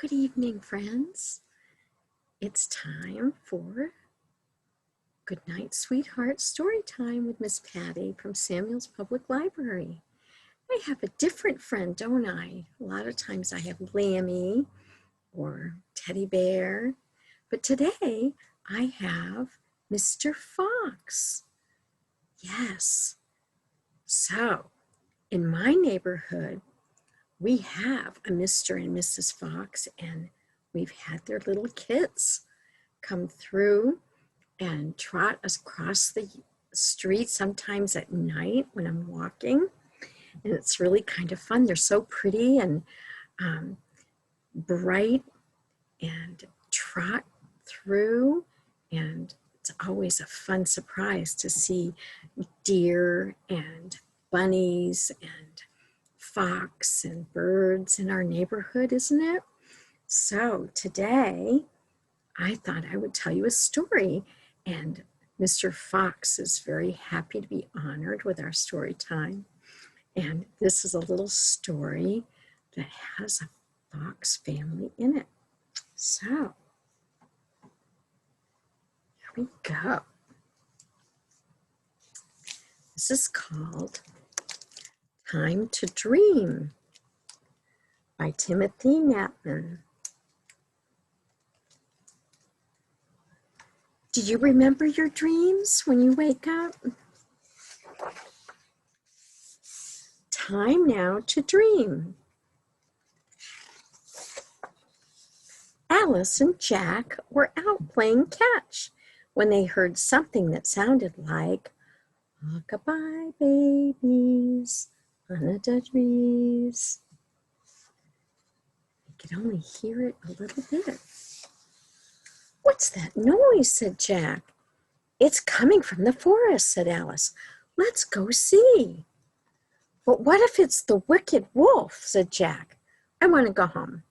Good evening, friends. It's time for Goodnight, Sweetheart story time with Miss Pattie from Samuel's Public Library. I have a different friend, don't I? A lot of times I have Lammy or Teddy Bear, but today I have Mr. Fox. Yes. So, in my neighborhood, we have a Mr. and Mrs. Fox, and we've had their little kids come through and trot us across the street sometimes at night when I'm walking. And it's really kind of fun. They're so pretty and bright and trot through. And it's always a fun surprise to see deer and bunnies and fox and birds in our neighborhood, isn't it? So today, I thought I would tell you a story, and Mr. Fox is very happy to be honored with our story time. And this is a little story that has a fox family in it. So, here we go. This is called Time to Dream by Timothy Knapman. Do you remember your dreams when you wake up? Time now to dream. Alice and Jack were out playing catch when they heard something that sounded like "Rock-a-bye babies under the trees." They could only hear it a little bit. "What's that noise?" said Jack. "It's coming from the forest," said Alice. "Let's go see." "But what if it's the wicked wolf?" said Jack. "I want to go home."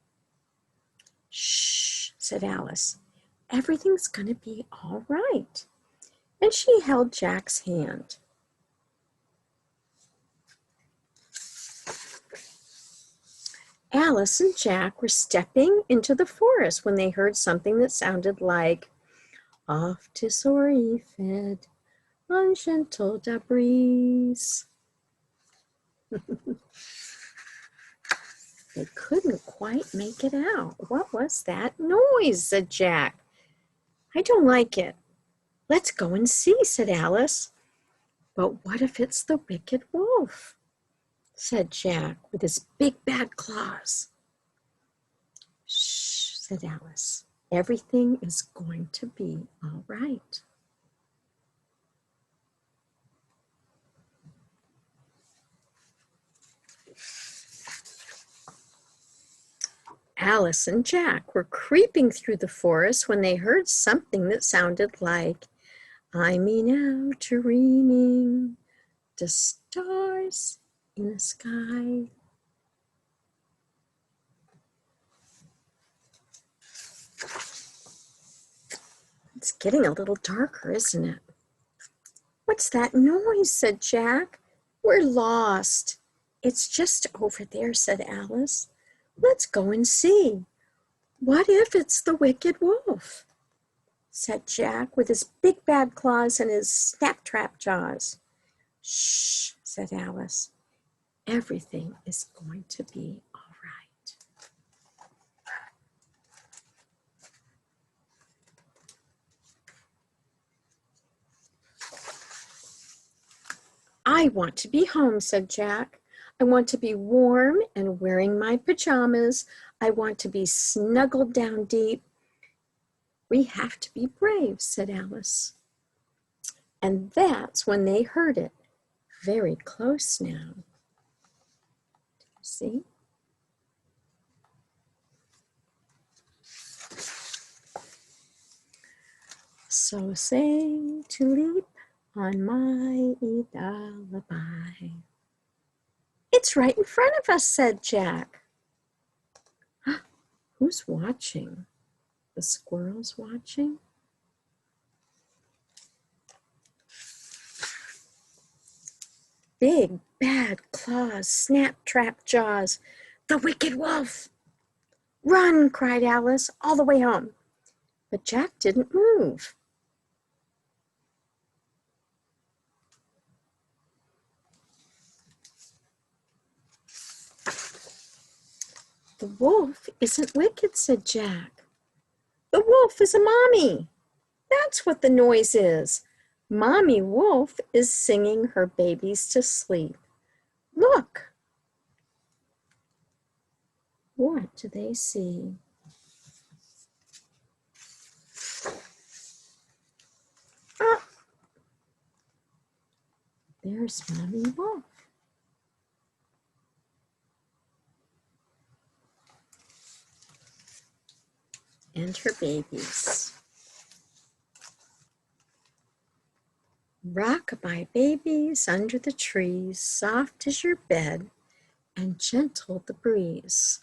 "Shh," said Alice. "Everything's going to be all right." And she held Jack's hand. Alice and Jack were stepping into the forest when they heard something that sounded like, "Off to Sorry fed on gentle debris." They couldn't quite make it out. "What was that noise?" said Jack. "I don't like it." "Let's go and see," said Alice. "But what if it's the wicked wolf?" said Jack with his big bad claws. "Shh," said Alice. "Everything is going to be all right." Alice and Jack were creeping through the forest when they heard something that sounded like, "I'm out dreaming the stars in the sky." It's getting a little darker, isn't it? "What's that noise?" said Jack. "We're lost." "It's just over there," said Alice. "Let's go and see." "What if it's the wicked wolf?" said Jack with his big bad claws and his snap-trap jaws. "Shh," said Alice. "Everything is going to be all right." "I want to be home," said Jack. "I want to be warm and wearing my pajamas. I want to be snuggled down deep." "We have to be brave," said Alice. And that's when they heard it, very close now. Do you see? "So say to leap on my lullaby." "It's right in front of us," said Jack. Who's watching? The squirrels watching? Big, bad claws, snap-trap jaws. The wicked wolf! Run, cried Alice, all the way home. But Jack didn't move. The wolf isn't wicked, said Jack. The wolf is a mommy. That's what the noise is. Mommy wolf is singing her babies to sleep. Look. What do they see? Ah, there's Mommy Wolf. And her babies. Rock-a-bye babies under the trees, soft as your bed and gentle the breeze.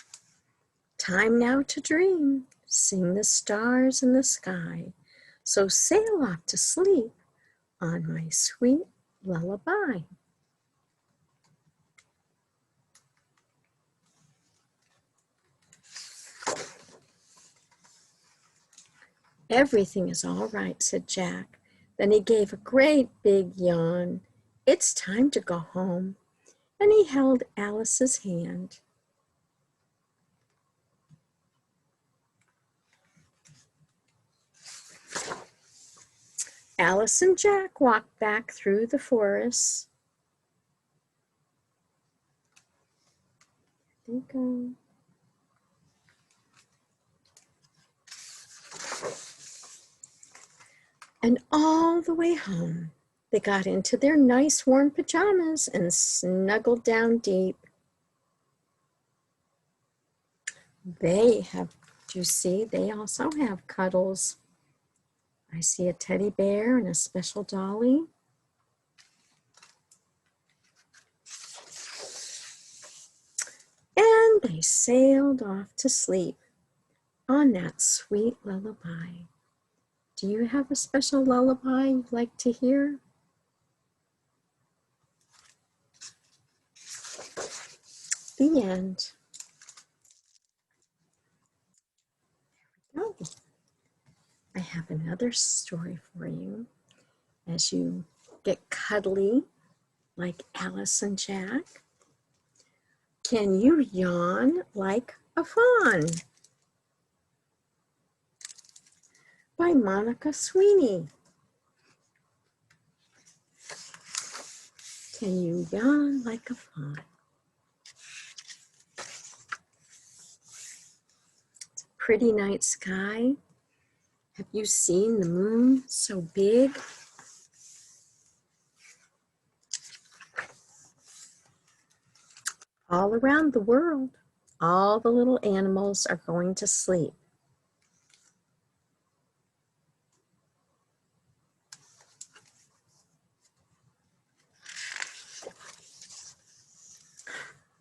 Time now to dream, sing the stars in the sky. So sail off to sleep on my sweet lullaby. Everything is all right, said Jack. Then he gave a great big yawn. It's time to go home. And he held Alice's hand. Alice and Jack walked back through the forest. There they go. And all the way home, they got into their nice warm pajamas and snuggled down deep. They have, do you see, they also have cuddles. I see a teddy bear and a special dolly. And they sailed off to sleep on that sweet lullaby. Do you have a special lullaby you'd like to hear? The end. Oh, I have another story for you. As you get cuddly like Alice and Jack, can you yawn like a fawn? By Monica Sweeney. Can you yawn like a fawn? It's a pretty night sky. Have you seen the moon so big? All around the world, all the little animals are going to sleep.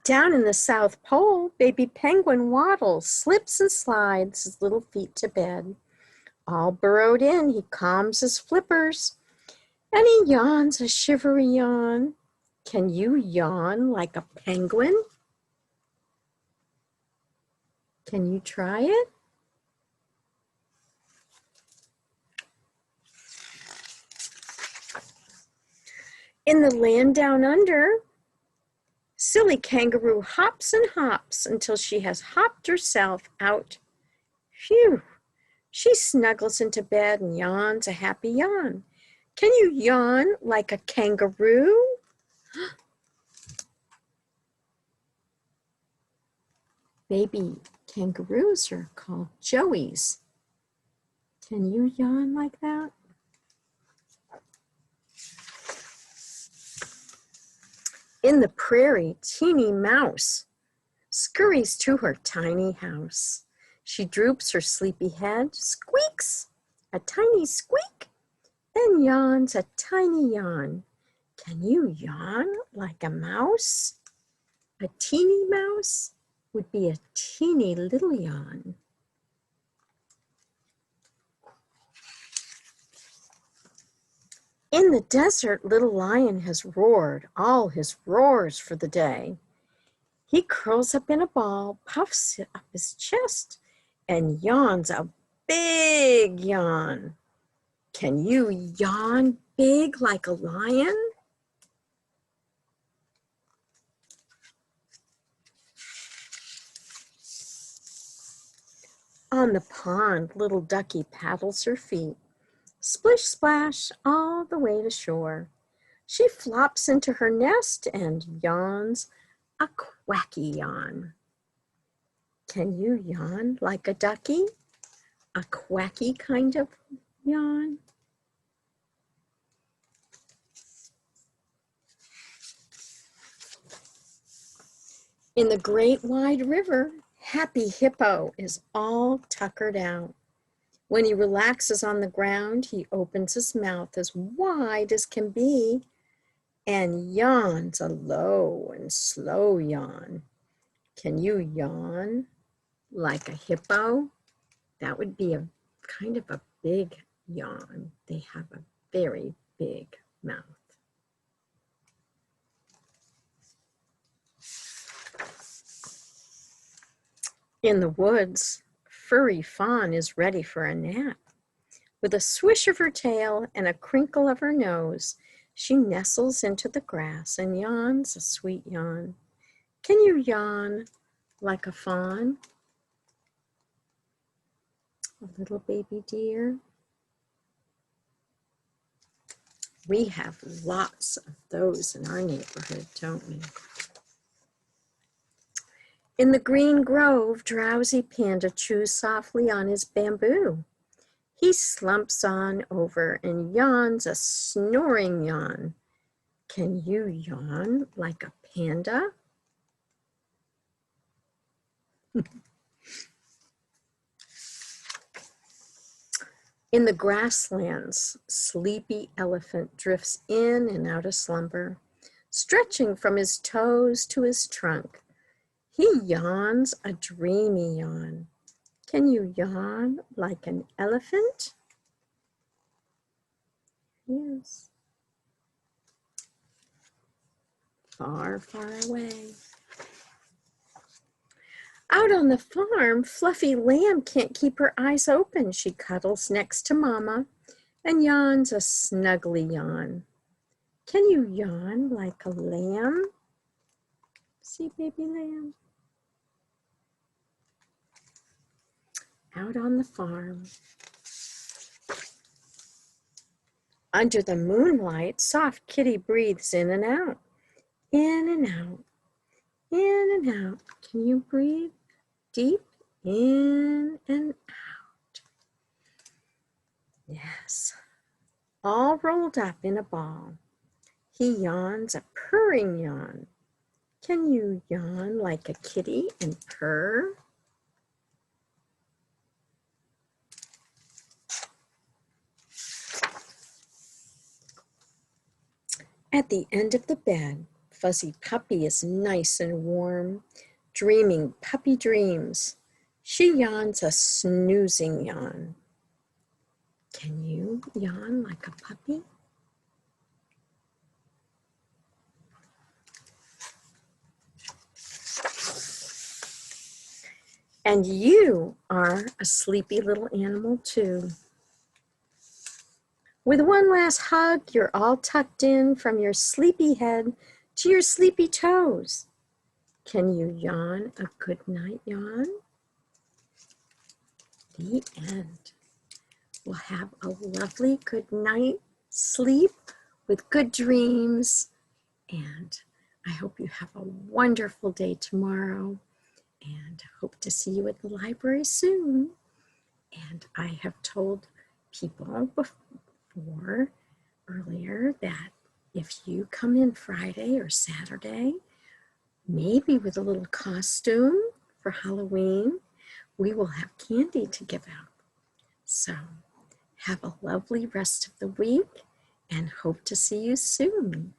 Down in the South Pole, baby penguin waddles, slips and slides his little feet to bed. All burrowed in, he calms his flippers, and he yawns a shivery yawn. Can you yawn like a penguin? Can you try it? In the land down under, silly kangaroo hops and hops until she has hopped herself out. Phew! She snuggles into bed and yawns a happy yawn. Can you yawn like a kangaroo? Baby kangaroos are called joeys. Can you yawn like that? In the prairie, teeny mouse scurries to her tiny house. She droops her sleepy head, squeaks a tiny squeak, then yawns a tiny yawn. Can you yawn like a mouse? A teeny mouse would be a teeny little yawn. In the desert, little lion has roared all his roars for the day. He curls up in a ball, puffs up his chest, and yawns a big yawn. Can you yawn big like a lion? On the pond, little ducky paddles her feet, splish splash all the way to shore. She flops into her nest and yawns a quacky yawn. Can you yawn like a ducky? A quacky kind of yawn? In the great wide river, Happy Hippo is all tuckered out. When he relaxes on the ground, he opens his mouth as wide as can be and yawns a low and slow yawn. Can you yawn like a hippo? That would be a kind of a big yawn. They have a very big mouth. In the woods, furry Fawn is ready for a nap. With a swish of her tail and a crinkle of her nose, she nestles into the grass and yawns a sweet yawn. Can you yawn like a fawn? A little baby deer? We have lots of those in our neighborhood, don't we? In the green grove, drowsy Panda chews softly on his bamboo. He slumps on over and yawns a snoring yawn. Can you yawn like a panda? In the grasslands, sleepy elephant drifts in and out of slumber, stretching from his toes to his trunk. He yawns a dreamy yawn. Can you yawn like an elephant? Yes. Far, far away. Out on the farm, Fluffy Lamb can't keep her eyes open. She cuddles next to Mama and yawns a snuggly yawn. Can you yawn like a lamb? See, baby lamb? Out on the farm. Under the moonlight, soft Kitty breathes in and out, in and out, in and out. Can you breathe deep in and out? Yes. All rolled up in a ball. He yawns a purring yawn. Can you yawn like a kitty and purr? At the end of the bed, Fuzzy Puppy is nice and warm, dreaming puppy dreams. She yawns a snoozing yawn. Can you yawn like a puppy? And you are a sleepy little animal too. With one last hug, you're all tucked in from your sleepy head to your sleepy toes. Can you yawn a good night yawn? The end. We'll have a lovely good night sleep with good dreams. And I hope you have a wonderful day tomorrow. And hope to see you at the library soon. And I have told people before earlier that if you come in Friday or Saturday, maybe with a little costume for Halloween, we will have candy to give out. So have a lovely rest of the week and hope to see you soon.